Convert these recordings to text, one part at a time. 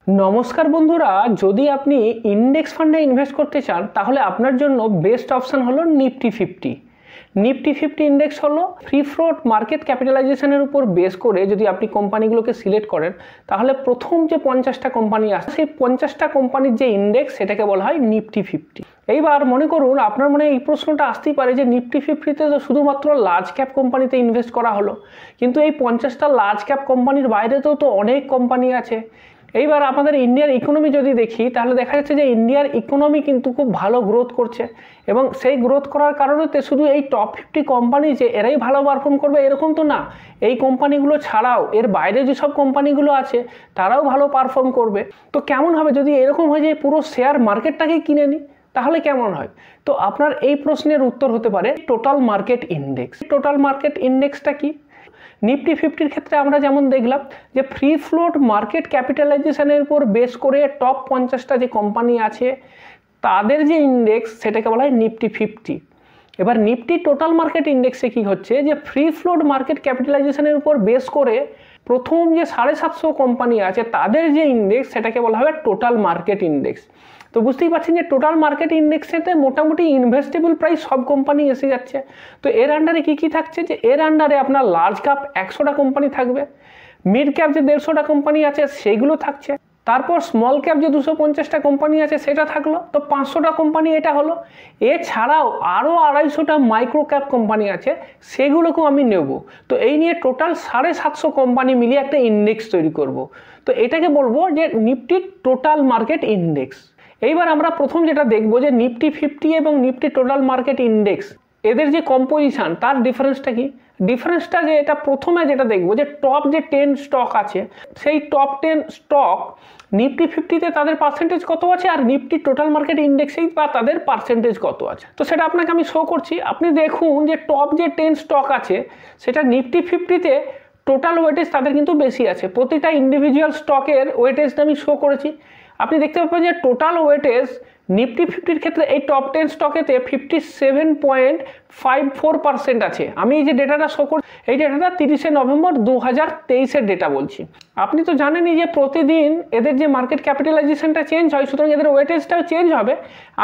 নমস্কার বন্ধুরা, যদি আপনি ইন্ডেক্স ফান্ডে ইনভেস্ট করতে চান তাহলে আপনার জন্য বেস্ট অপশন হলো নিফটি 50। নিফটি 50 ইন্ডেক্স হলো ফ্রি ফ্লোট মার্কেট ক্যাপিটালাইজেশনের উপর বেস করে যদি আপনি কোম্পানিগুলোকে সিলেক্ট করেন তাহলে প্রথম যে 50টা কোম্পানি আসে সেই 50টা কোম্পানির যে ইন্ডেক্স সেটাকে বলা হয় নিফটি 50। এইবার মনে করুন আপনার মনে এই প্রশ্নটা আসতেই পারে যে নিফটি 50তে তো শুধুমাত্র লার্জ ক্যাপ কোম্পানিতে ইনভেস্ট করা হলো, কিন্তু এই 50টা লার্জ ক্যাপ কোম্পানির বাইরেতেও তো অনেক কোম্পানি আছে। এইবার আমাদের ইন্ডিয়ার ইকোনমি যদি দেখি তাহলে দেখা যাচ্ছে যে ইন্ডিয়ার ইকোনমি কিন্তু খুব ভালো গ্রোথ করছে, এবং সেই গ্রোথ করার কারণেতে শুধু এই টপ 50 কোম্পানি যে এরাই ভালো পারফর্ম করবে এরকম তো না, এই কোম্পানিগুলো ছাড়াও এর বাইরে যেসব কোম্পানিগুলো আছে তারাও ভালো পারফর্ম করবে। তো কেমন হবে যদি এরকম হয় যে পুরো শেয়ার মার্কেটটাকেই কিনে নিই, তাহলে কেমন হয়? তো আপনার এই প্রশ্নের উত্তর হতে পারে total market index. Total market ইন্ডেক্সটা কি? নিফটি 50-র ক্ষেত্রে আমরা যেমন দেখলাম যে ফ্রি ফ্লোট মার্কেট ক্যাপিটালাইজেশনের উপর বেস করে টপ 50টা যে কোম্পানি আছে তাদের যে ইন্ডেক্স সেটাকে বলা হয় নিফটি 50। এবার নিফটি টোটাল মার্কেট ইন্ডেক্সে কি হচ্ছে যে ফ্রি ফ্লোট মার্কেট ক্যাপিটালাইজেশনের উপর বেস করে প্রথম যে 750 কোম্পানি আছে তাদের যে ইন্ডেক্স সেটাকে বলা হবে টোটাল মার্কেট ইন্ডেক্স। তো বুঝতেই পারছেন যে টোটাল মার্কেট ইন্ডেক্সেতে মোটামুটি ইনভেস্টেবল প্রায় সব কোম্পানি এসে যাচ্ছে। তো এর আন্ডারে কি কি থাকছে, যে এর আন্ডারে আপনার লার্জ ক্যাপ 100টা কোম্পানি থাকবে, মিড ক্যাপ যে 150টা কোম্পানি আছে সেগুলো থাকছে, তারপর স্মল ক্যাপ যে 250টা কোম্পানি আছে সেটা থাকলো, তো 500টা কোম্পানি এটা হলো। এছাড়াও আরও 250টা মাইক্রো ক্যাপ কোম্পানি আছে সেগুলোকেও আমি নেব। তো এই নিয়ে টোটাল 750 কোম্পানি মিলিয়ে একটা ইন্ডেক্স তৈরি করব। তো এটাকে বলবো যে নিফটি টোটাল মার্কেট ইন্ডেক্স। এইবার আমরা প্রথম যেটা দেখব যে নিফটি 50 এবং নিফটি টোটাল মার্কেট ইন্ডেক্স এদের যে কম্পোজিশন তার ডিফারেন্সটা কি। ডিফারেন্সটা যে এটা প্রথমে যেটা দেখব যে টপ যে 10 স্টক আছে সেই টপ 10 স্টক নিফটি 50-তে তাদের পার্সেন্টেজ কত আছে আর নিফটি টোটাল মার্কেট ইন্ডেক্সেই বা তাদের পার্সেন্টেজ কত আছে। তো সেটা আপনাকে আমি শো করছি, আপনি দেখুন যে টপ যে 10 স্টক আছে সেটা নিফটি 50-তে টোটাল ওয়েটেজ তাদের কিন্তু বেশি আছে। প্রতিটা ইন্ডিভিজুয়াল স্টকের ওয়েটেজটা আমি শো করেছি, আপনি দেখতে পাবেন যে টোটাল ওয়েটেজ নিফটি 50-র ক্ষেত্রে এই টপ 10 স্টকেতে 57.54% আছে। আমি এই যে ডেটাটা শো করছি এই ডেটাটা 30শে নভেম্বর 2023-এর ডেটা বলছি। আপনি তো জানেনই যে প্রতিদিন এদের যে মার্কেট ক্যাপিটালাইজেশনটা চেঞ্জ হয়, সুতরাং এদের ওয়েটেজটাও চেঞ্জ হবে।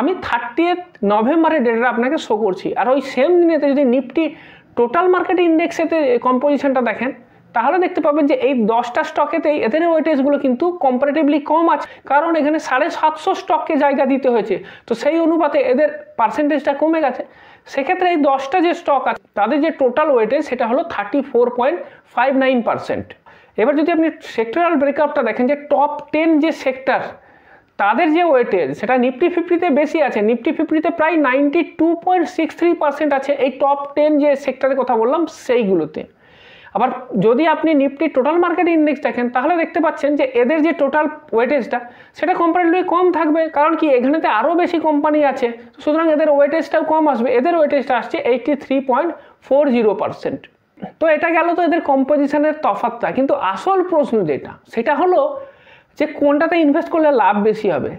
আমি 30 নভেম্বরের ডেটাটা আপনাকে শো করছি, আর ওই সেম দিনেতে যদি নিফটি টোটাল মার্কেট ইন্ডেক্সেতে কম্পোজিশনটা দেখেন তাহলে দেখতে পাবেন যে এই 10টা স্টকেতেই এদের ওয়েটেজগুলো কিন্তু কম্পারেটিভলি কম আছে, কারণ এখানে 750 স্টককে জায়গা দিতে হয়েছে, তো সেই অনুপাতে এদের পার্সেন্টেজটা কমে গেছে। সেক্ষেত্রে এই 10টা যে স্টক আছে তাদের যে টোটাল ওয়েটেজ সেটা হলো 34.59%। এবার যদি আপনি সেক্টরাল ব্রেকআপটা দেখেন যে টপ 10 যে সেক্টর তাদের যে ওয়েটেজ সেটা নিফটি 50-তে বেশি আছে। নিফটি 50-তে প্রায় 92.63% আছে এই টপ 10 যে সেক্টরের কথা বললাম সেইগুলোতে। আবার যদি আপনি নিফটি টোটাল মার্কেট ইন্ডেক্স দেখেন তাহলে দেখতে পাচ্ছেন যে এদের যে টোটাল ওয়েটেজটা সেটা কম্পারেটিভলি কম থাকবে, কারণ কি এখানেতে আরও বেশি কোম্পানি আছে, সুতরাং এদের ওয়েটেজটাও কম আসবে। এদের ওয়েটেজটা আসছে 83.40%। তো এটা গেল তো এদের কম্পোজিশনের তফাৎটা, কিন্তু আসল প্রশ্ন যেটা সেটা হলো যে কোনটাতে ইনভেস্ট করলে লাভ বেশি হবে,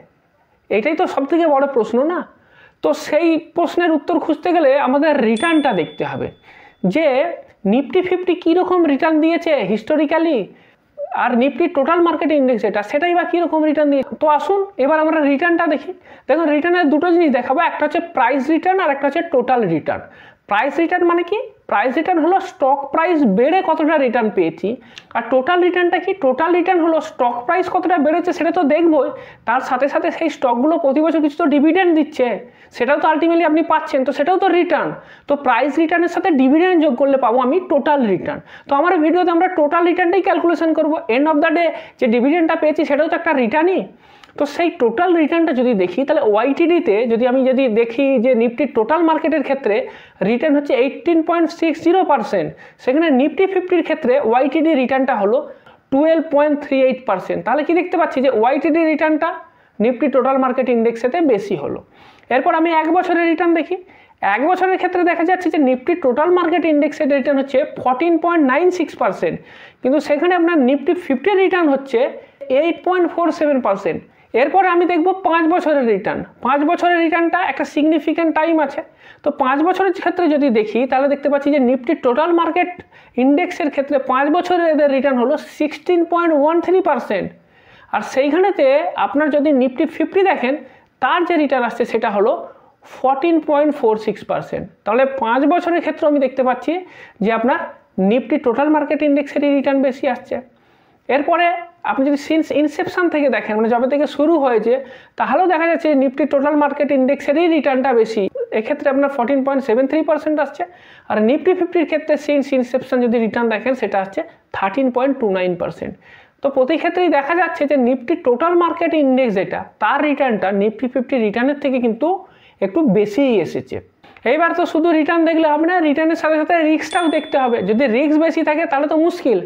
এটাই তো সবথেকে বড় প্রশ্ন না। তো সেই প্রশ্নের উত্তর খুঁজতে গেলে আমাদের রিটার্নটা দেখতে হবে যে নিফটি 50 কীরকম রিটার্ন দিয়েছে হিস্টোরিক্যালি, আর নিফটি টোটাল মার্কেট ইন্ডেক্স সেটাই বা কীরকম রিটার্ন দিয়েছে। তো আসুন এবার আমরা রিটার্নটা দেখি। দেখুন রিটার্নের দুটো জিনিস দেখাবো, একটা হচ্ছে প্রাইস রিটার্ন আর একটা হচ্ছে টোটাল রিটার্ন। প্রাইস রিটার্ন মানে কি? প্রাইস রিটার্ন হলো স্টক প্রাইস বেড়ে কতটা রিটার্ন পেয়েছি, আর টোটাল রিটার্নটা কি? টোটাল রিটার্ন হলো স্টক প্রাইস কতটা বেড়েছে সেটা তো দেখবোই, তার সাথে সাথে সেই স্টকগুলো প্রতি বছর কিছু তো ডিভিডেন্ড দিচ্ছে, সেটাও তো আলটিমেটলি আপনি পাচ্ছেন, তো সেটাও তো রিটার্ন। তো প্রাইস রিটার্নের সাথে ডিভিডেন্ড যোগ করলে পাবো আমি টোটাল রিটার্ন। তো আমার ভিডিওতে আমরা টোটাল রিটার্নটাই ক্যালকুলেশন করবো, এন্ড অফ দ্য ডে যে ডিভিডেন্ডটা পেয়েছি সেটাও তো একটা রিটার্নই। তো সেই টোটাল রিটার্নটা যদি দেখি তাহলে ওয়াইটিডিতে যদি দেখি যে নিফটি টোটাল মার্কেটের ক্ষেত্রে রিটার্ন হচ্ছে 18.60%, সেখানে নিফটি 50-র ক্ষেত্রে ওয়াইটিডি রিটার্নটা হলো 12.38%। তাহলে কি দেখতে পাচ্ছি যে ওয়াইটিডি রিটার্নটা নিফটি টোটাল মার্কেট ইন্ডেক্সেতে বেশি হলো। এরপর আমি 1 বছরের রিটার্ন দেখি। 1 বছরের ক্ষেত্রে দেখা যাচ্ছে যে নিফটি টোটাল মার্কেট ইন্ডেক্সের রিটার্ন হচ্ছে 14.96%, কিন্তু সেখানে আপনার নিফটি 50-এর রিটার্ন হচ্ছে 8.47%। এরপরে আমি দেখব 5 বছরের রিটার্ন। 5 বছরের রিটার্নটা একটা সিগনিফিক্যান্ট টাইম আছে। তো 5 বছরের ক্ষেত্রে যদি দেখি তাহলে দেখতে পাচ্ছি যে নিফটি টোটাল মার্কেট ইন্ডেক্সের ক্ষেত্রে 5 বছরের এদের রিটার্ন হলো 16.13%, আর সেইখানেতে আপনার যদি নিফটি 50 দেখেন তার যে রিটার্ন আসছে সেটা হলো 14.46%। তাহলে 5 বছরের ক্ষেত্রে আমি দেখতে পাচ্ছি যে আপনার নিফটি টোটাল মার্কেট ইন্ডেক্সেরই রিটার্ন বেশি আসছে। এরপরে আপনি যদি সিন্স ইনসেপশন থেকে দেখেন, মানে যবে থেকে শুরু হয়েছে, তাহলেও দেখা যাচ্ছে নিফটি টোটাল মার্কেট ইন্ডেক্সেরই রিটার্নটা বেশি। এক্ষেত্রে আপনার 14.73% আসছে। আর নিফটি 50-র ক্ষেত্রে সিন্স ইনসেপশন যদি রিটার্ন দেখেন সেটা আসছে 13.29%। তো প্রতি ক্ষেত্রেই দেখা যাচ্ছে যে নিফটি টোটাল মার্কেট ইন্ডেক্স যেটা, তার রিটার্নটা নিফটি 50 রিটার্নের থেকে কিন্তু একটু বেশিই এসেছে। এইবার তো শুধু রিটার্ন দেখলে হবে না, রিটার্নের সাথে সাথে রিস্কটাও দেখতে হবে। যদি রিস্ক বেশি থাকে তাহলে তো মুশকিল।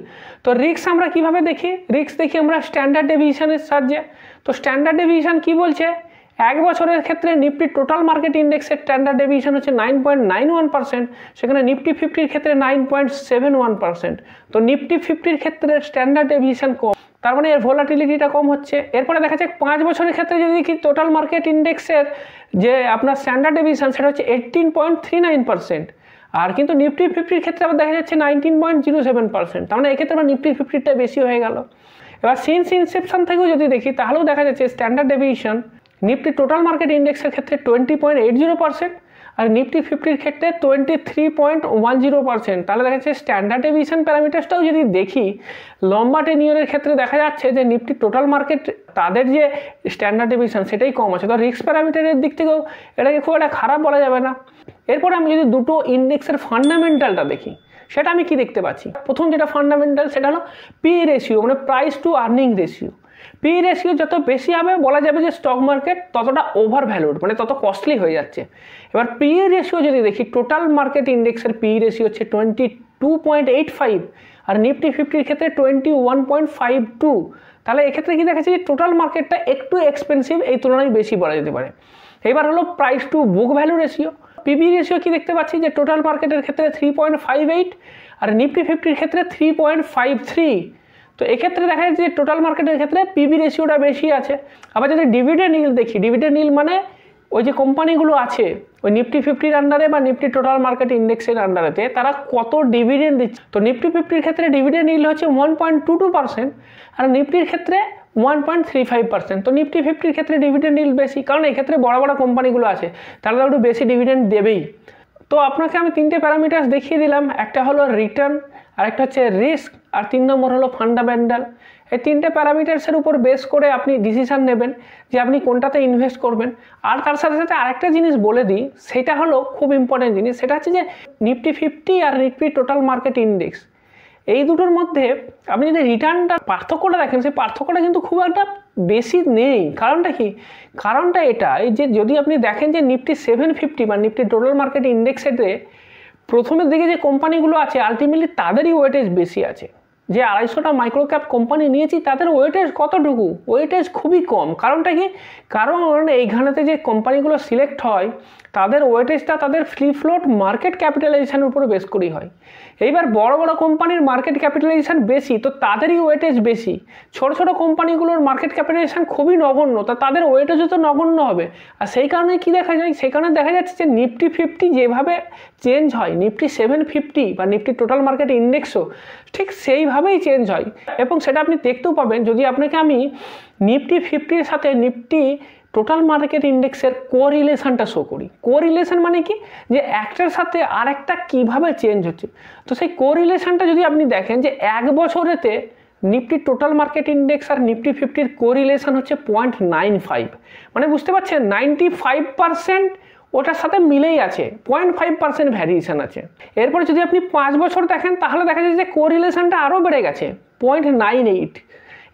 তো রিস্ক আমরা কিভাবে দেখি? রিস্ক দেখি আমরা স্ট্যান্ডার্ড ডেভিয়েশনের সাহায্যে। তো স্ট্যান্ডার্ড ডেভিয়েশন কি বলছে? 1 বছরের ক্ষেত্রে নিফটি টোটাল মার্কেট ইন্ডেক্সের স্ট্যান্ডার্ড ডেভিয়েশন হচ্ছে 9.91%, সেখানে নিফটি 50-র ক্ষেত্রে 9.71%। তো নিফটি 50-র ক্ষেত্রে স্ট্যান্ডার্ড ডেভিয়েশন কম, তার মানে এর ভোলাটিলিটিটা কম হচ্ছে। এরপরে দেখা যাচ্ছে 5 বছরের ক্ষেত্রে যদি দেখি টোটাল মার্কেট ইন্ডেক্সের যে আপনার স্ট্যান্ডার্ড ডেভিয়েশন সেটা হচ্ছে 18.39%। আর কিন্তু নিফটি 50-র ক্ষেত্রে আবার দেখা যাচ্ছে 19.07%। তার মানে এক্ষেত্রে আবার নিফটি 50-টা বেশি হয়ে গেল। এবার সিন্স ইনসেপশন থেকেও যদি দেখি তাহলেও দেখা যাচ্ছে standard deviation Nifty total market ইন্ডেক্সের ক্ষেত্রে 20.80%, আর নিফটি 50-র ক্ষেত্রে 23.10%। তাহলে দেখা যাচ্ছে স্ট্যান্ডার্ড ডেভিয়েশন প্যারামিটারসটাও যদি দেখি, লম্বা টেনিয়রের ক্ষেত্রে দেখা যাচ্ছে যে নিফটি টোটাল মার্কেট তাদের যে স্ট্যান্ডার্ড ডেভিয়েশন সেটাই কম আছে। তো রিস্ক প্যারামিটারের দিক থেকেও এটাকে খুব একটা খারাপ বলা যাবে না। এরপরে আমি যদি দুটো ইন্ডেক্সের ফান্ডামেন্টালটা দেখি, সেটা আমি কি দেখতে পাচ্ছি? প্রথম যেটা ফান্ডামেন্টাল সেটা হলো পি রেশিও, মানে price two earning ratio. P ratio যত বেশি হবে বলা যাবে যে স্টক মার্কেট ততটা ওভার ভ্যালুড, মানে তত কস্টলি হয়ে যাচ্ছে। এবার পি রেশিও যদি দেখি, টোটাল মার্কেট ইন্ডেক্সের পি রেশিও হচ্ছে 22.85, আর নিফটি 50-র ক্ষেত্রে 21.52। তাহলে এক্ষেত্রে কি দেখাচ্ছে যে টোটাল মার্কেটটা একটু এক্সপেন্সিভ, এই তুলনায় বেশি বলা যেতে পারে। এবার হলো price to book value ratio. PB ratio কি দেখতে পাচ্ছি যে টোটাল মার্কেটের ক্ষেত্রে 3.58, আর নিফটি 50-র ক্ষেত্রে 3.53। তো এক্ষেত্রে দেখা যাচ্ছে যে টোটাল মার্কেটের ক্ষেত্রে পিবি রেশিওটা বেশি আছে। আবার যদি ডিভিডেন্ড ইল্ড দেখি, ডিভিডেন্ড ইল্ড মানে ওই যে কোম্পানিগুলো আছে ওই নিফটি 50-র আন্ডারে বা নিফটি টোটাল মার্কেট ইন্ডেক্সের আন্ডারেতে, তারা কত ডিভিডেন্ড দিচ্ছে। তো নিফটি 50-র ক্ষেত্রে ডিভিডেন্ড ইল্ড হচ্ছে 1.22%, আর নিফটির ক্ষেত্রে 1.35%। তো নিফটি 50-র ক্ষেত্রে ডিভিডেন্ড ইল্ড বেশি, কারণ এক্ষেত্রে বড় বড় কোম্পানিগুলো আছে, তারা একটু বেশি ডিভিডেন্ড দেবেই। তো আপনাকে আমি 3টে প্যারামিটার্স দেখিয়ে দিলাম। একটা হলো রিটার্ন, আরেকটা হচ্ছে রিস্ক, আর 3 নম্বর হলো ফান্ডামেন্টাল। এই 3টে প্যারামিটার্সের উপর বেস করে আপনি ডিসিশন নেবেন যে আপনি কোনটাতে ইনভেস্ট করবেন। আর তার সাথে সাথে আরেকটা জিনিস বলে দিই, সেটা হলো খুব ইম্পর্টেন্ট জিনিস, সেটা হচ্ছে যে নিফটি 50 আর নিফটি টোটাল মার্কেট ইন্ডেক্স, এই দুটোর মধ্যে আপনি যদি রিটার্নটা পার্থক্যটা দেখেন, সেই পার্থক্যটা কিন্তু খুব একটা বেশি নেই। কারণটা কি? কারণটা এটাই যে যদি আপনি দেখেন যে নিফটি 750 বা নিফটি টোটাল মার্কেট ইন্ডেক্সেতে প্রথমের দিকে যে কোম্পানিগুলো আছে আলটিমেটলি তাদেরই ওয়েটেজ বেশি আছে। যে 250টা মাইক্রো ক্যাপ কোম্পানি নিয়েছি তাদের ওয়েটেজ কতটুকু? ওয়েটেজ খুবই কম। কারণটা কি? কারণ এইখানেতে যে কোম্পানিগুলো সিলেক্ট হয় তাদের ওয়েটেজটা তাদের ফ্রি ফ্লোট মার্কেট ক্যাপিটালাইজেশনের উপরে বেস করেই হয়। এইবার বড় বড় কোম্পানির মার্কেট ক্যাপিটালাইজেশন বেশি, তো তাদেরই ওয়েটেজ বেশি। ছোট ছোট কোম্পানিগুলোর মার্কেট ক্যাপিটালাইজেশন খুবই নগণ্য, তা তাদের ওয়েটেজও তো নগণ্য হবে। আর সেই কারণে কি দেখা যায়, সেই কারণে দেখা যাচ্ছে যে নিফটি 50 যেভাবে চেঞ্জ হয়, নিফটি 750 বা নিফটি টোটাল মার্কেট ইন্ডেক্সও ঠিক সেইভাবেই চেঞ্জ হয়। এবং সেটা আপনি দেখতেও পাবেন যদি আপনাকে আমি নিফটি 50-র সাথে নিফটি টোটাল মার্কেট ইন্ডেক্সের কোরিলেশনটা শো করি। কোরিলেশন মানে কি? যে একটার সাথে আরেকটা কিভাবে চেঞ্জ হচ্ছে। তো সেই কোরিলেশনটা যদি আপনি দেখেন যে 1 বছরেতে নিফটি টোটাল মার্কেট ইন্ডেক্স আর নিফটি 50-র কোরিলেশন হচ্ছে 0.95, মানে বুঝতে পারছেন 95% ওটার সাথে মিলেই আছে, 0.5% ভ্যারিয়েশন আছে। এরপরে যদি আপনি 5 বছর দেখেন তাহলে দেখা যায় যে কোরিলেশনটা আরও বেড়ে গেছে 0.98।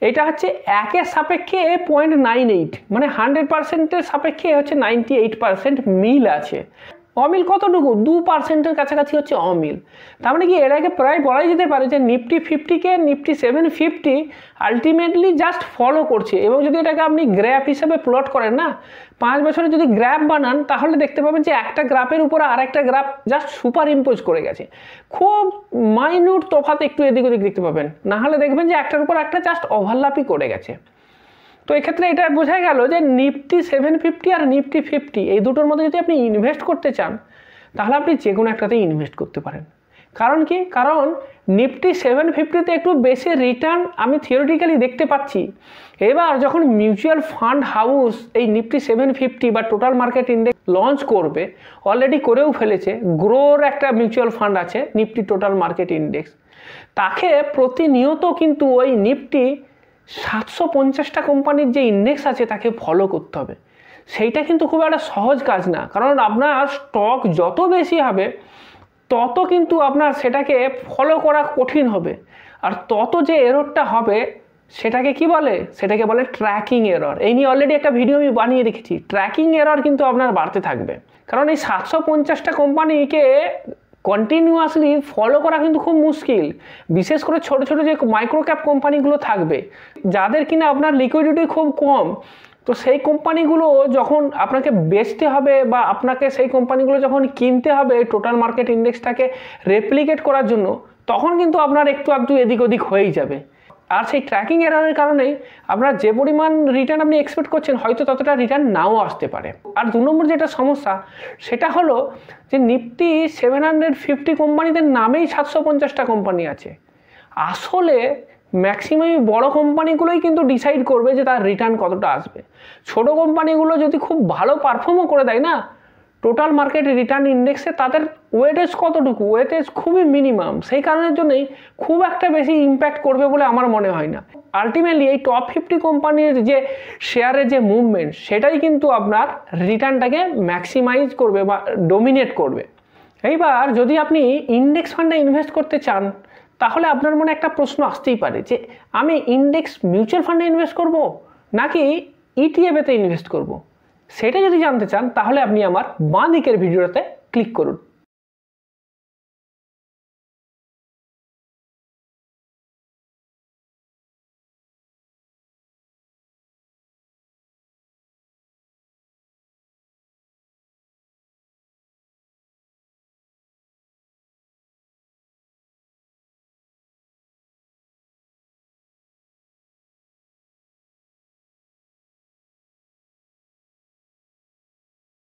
এটা হচ্ছে 1-এর সাপেক্ষে 0.98, মানে 100%-এর সাপেক্ষে হচ্ছে 98% মিল আছে। অমিল কতটুকু? 2%-এর কাছাকাছি হচ্ছে অমিল। তার মানে কি এর আগে প্রায় বলাই যেতে পারে যে নিফটি 50-কে নিফটি 750 আলটিমেটলি জাস্ট ফলো করছে। এবং যদি এটাকে আপনি গ্রাফ হিসেবে প্লট করেন না, 5 বছরে যদি গ্রাফ বানান তাহলে দেখতে পাবেন যে একটা গ্রাফের উপর আরেকটা গ্রাফ জাস্ট সুপার ইম্পোজ করে গেছে। খুব মাইনিউট তফাৎ একটু এদিক ওদিক দেখতে পাবেন, না হলে দেখবেন যে একটার উপর একটা জাস্ট ওভারল্যাপই করে গেছে। তো এক্ষেত্রে এটা বোঝা গেল যে নিফটি 750 আর নিফটি 50 এই দুটোর মধ্যে যদি আপনি ইনভেস্ট করতে চান তাহলে আপনি যে কোনো একটাতেই ইনভেস্ট করতে পারেন। কারণ কি, কারণ নিফটি 750-তে একটু বেশি রিটার্ন আমি থিওরিটিক্যালি দেখতে পাচ্ছি। এবার যখন মিউচুয়াল ফান্ড হাউস এই নিফটি 750 বা টোটাল মার্কেট ইন্ডেক্স লঞ্চ করবে, অলরেডি করেও ফেলেছে, গ্রোর একটা মিউচুয়াল ফান্ড আছে নিফটি টোটাল মার্কেট ইন্ডেক্স, তাকে প্রতিনিয়ত কিন্তু ওই নিফটি 750টা কোম্পানির যে ইন্ডেক্স আছে তাকে ফলো করতে হবে। সেইটা কিন্তু খুব একটা সহজ কাজ না, কারণ আপনার স্টক যত বেশি হবে তত কিন্তু আপনার সেটাকে ফলো করা কঠিন হবে, আর তত যে এররটা হবে সেটাকে কি বলে, সেটাকে বলে ট্র্যাকিং এরর। এই নিয়ে অলরেডি একটা ভিডিও আমি বানিয়ে রেখেছি। ট্র্যাকিং এরর কিন্তু আপনার বাড়তে থাকবে, কারণ এই 750টা কোম্পানিকে কন্টিনিউয়াসলি ফলো করা কিন্তু খুব মুশকিল। বিশেষ করে ছোট ছোট যে মাইক্রো ক্যাপ কোম্পানিগুলো থাকবে, যাদের কিনা আপনার লিকুইডিটি খুব কম, তো সেই কোম্পানিগুলো যখন আপনাকে বেচতে হবে বা আপনাকে সেই কোম্পানিগুলো যখন কিনতে হবে টোটাল মার্কেট ইন্ডেক্সটাকে রেপ্লিকেট করার জন্য, তখন কিন্তু আপনার একটু আধটু এদিক ওদিক হয়েই যাবে। আর সেই ট্র্যাকিং এররের কারণেই আপনার যে পরিমাণ রিটার্ন আপনি এক্সপেক্ট করছেন হয়তো ততটা রিটার্ন নাও আসতে পারে। আর 2 নম্বর যেটা সমস্যা সেটা হলো যে নিফটি 750 কোম্পানিদের নামেই 750টা কোম্পানি আছে। আসলে ম্যাক্সিমাম বড় কোম্পানিগুলোই কিন্তু ডিসাইড করবে যে তার রিটার্ন কতটা আসবে। ছোট কোম্পানিগুলো যদি খুব ভালো পারফর্মও করে দেয় না, টোটাল মার্কেট রিটার্ন ইন্ডেক্সে তাদের ওয়েটেজ কতটুকু, ওয়েটেজ খুবই মিনিমাম, সেই কারণের জন্যই খুব একটা বেশি ইম্প্যাক্ট করবে বলে আমার মনে হয় না। আলটিমেটলি এই টপ 50 কোম্পানির যে শেয়ারের যে মুভমেন্ট, সেটাই কিন্তু আপনার রিটার্নটাকে ম্যাক্সিমাইজ করবে বা ডোমিনেট করবে। এইবার যদি আপনি ইন্ডেক্স ফান্ডে ইনভেস্ট করতে চান, তাহলে আপনার মনে একটা প্রশ্ন আসতেই পারে যে আমি ইন্ডেক্স মিউচুয়াল ফান্ডে ইনভেস্ট করব নাকি ইটিএফতে ইনভেস্ট করব। সেটা যদি জানতে চান তাহলে আপনি আমার বাঁ দিকের ভিডিওতে ক্লিক করুন।